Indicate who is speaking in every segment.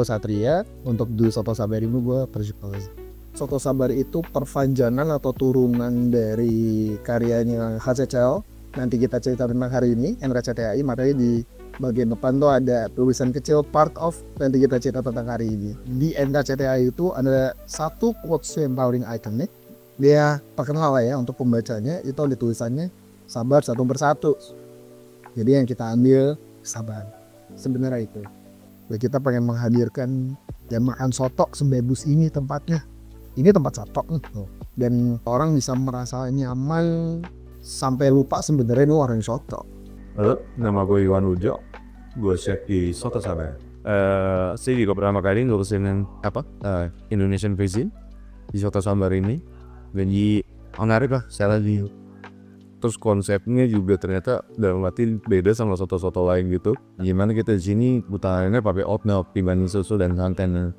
Speaker 1: Satria. Untuk di Soto Sabar ini gue Percival. Soto Sabar itu perpanjangan atau turunan dari karyanya HCCL. Nanti kita cerita tentang hari ini NKCTHI, makanya di bagian depan tuh ada tulisan kecil part of, nanti kita cerita tentang hari ini. Di NKCTHI itu ada satu quotes yang paling ikonik, dia terkenal lah ya untuk pembacanya, itu ada tulisannya sabar satu persatu. Jadi yang kita ambil sabar, sebenarnya itu kita pengen menghadirkan dan makan soto sebebus ini tempatnya. Ini tempat soto dan orang bisa merasa nyaman sampai lupa sebenarnya ini warung soto.
Speaker 2: Halo, nama gue Iwan Ujo, gue chef di Soto Sabar. Saya juga pertama kali ngurusin Indonesian cuisine di Soto Sabar ini. Jadi menarik lah, saya lagi. Terus konsepnya juga ternyata dalam arti beda sama soto-soto lain gitu. Gimana kita di sini utamanya pakai oat milk dibanding susu dan santan.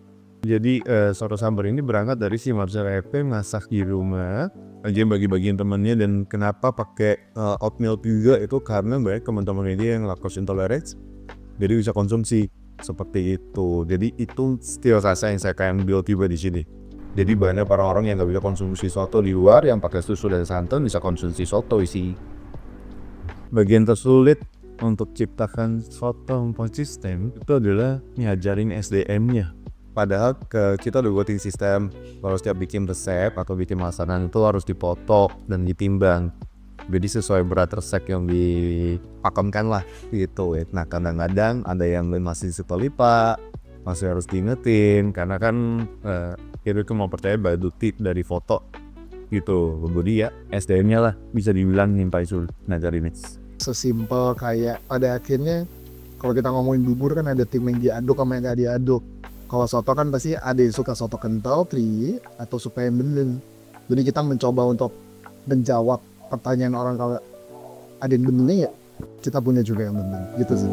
Speaker 2: Jadi Soto Sabar ini berangkat dari si Marcel EP masak di rumah aja bagi-bagiin temennya, dan kenapa pakai oat milk juga itu karena banyak teman-teman dia yang lactose intolerance, jadi bisa konsumsi seperti itu. Jadi itu style rasa yang saya kayak ambil tiba di sini. Jadi banyak para orang yang nggak bisa konsumsi soto di luar yang pakai susu dan santan bisa konsumsi soto isi. Bagian tersulit untuk ciptakan soto konsisten itu adalah ngajarin SDM-nya. Padahal kita udah buatin sistem kalau setiap bikin resep atau bikin masakan itu harus dipotong dan ditimbang. Jadi sesuai berat resep yang dipakemkan lah gitu. Nah kadang-kadang ada yang masih suka lupa, masih harus diingetin karena kan kita mau percaya bukti dari foto gitu. Jadi ya SDM-nya lah bisa dibilang nyimpai sulit ngajarin ini.
Speaker 1: Sesimpel kayak pada akhirnya kalau kita ngomongin bubur kan ada tim yang diaduk sama yang gak diaduk. Kalau soto kan pasti ada yang suka soto kental, tri, atau supaya bening. Jadi kita mencoba untuk menjawab pertanyaan orang kalau ada yang bening ya, kita punya juga yang bening, gitu sih.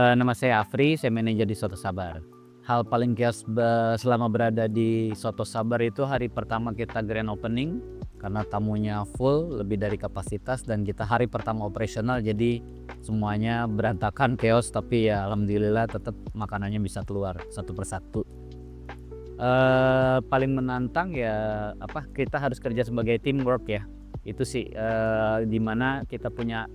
Speaker 3: Nama saya Afri, saya manajer di Soto Sabar. Hal paling chaos selama berada di Soto Sabar itu hari pertama kita grand opening karena tamunya full lebih dari kapasitas, dan kita hari pertama operasional jadi semuanya berantakan, chaos, tapi ya alhamdulillah tetap makanannya bisa keluar satu persatu. Paling menantang ya kita harus kerja sebagai teamwork ya, itu sih dimana kita punya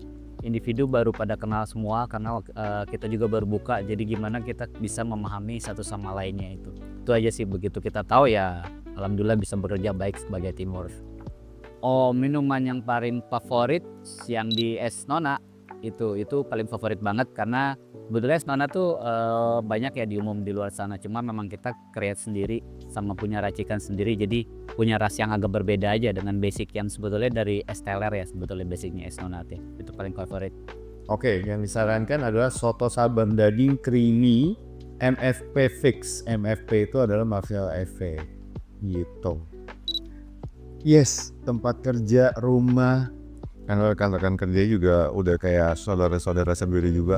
Speaker 3: individu baru pada kenal semua karena kita juga baru buka, jadi gimana kita bisa memahami satu sama lainnya. Itu aja sih. Begitu kita tahu ya alhamdulillah bisa bekerja baik sebagai teamwork. Minuman yang paling favorit yang di es nona itu paling favorit banget karena sebetulnya es nona tuh banyak ya di umum di luar sana, cuma memang kita create sendiri sama punya racikan sendiri, jadi punya rasa yang agak berbeda aja dengan basic yang sebetulnya dari es teler ya, sebetulnya basicnya es nona itu paling favorit.
Speaker 2: Oke, yang disarankan adalah soto sabar daging creamy MFP fix. MFP itu adalah Marcel EP gitu. Yes, tempat kerja, rumah, kan rekan-rekan kerja juga udah kayak saudara-saudara sendiri juga.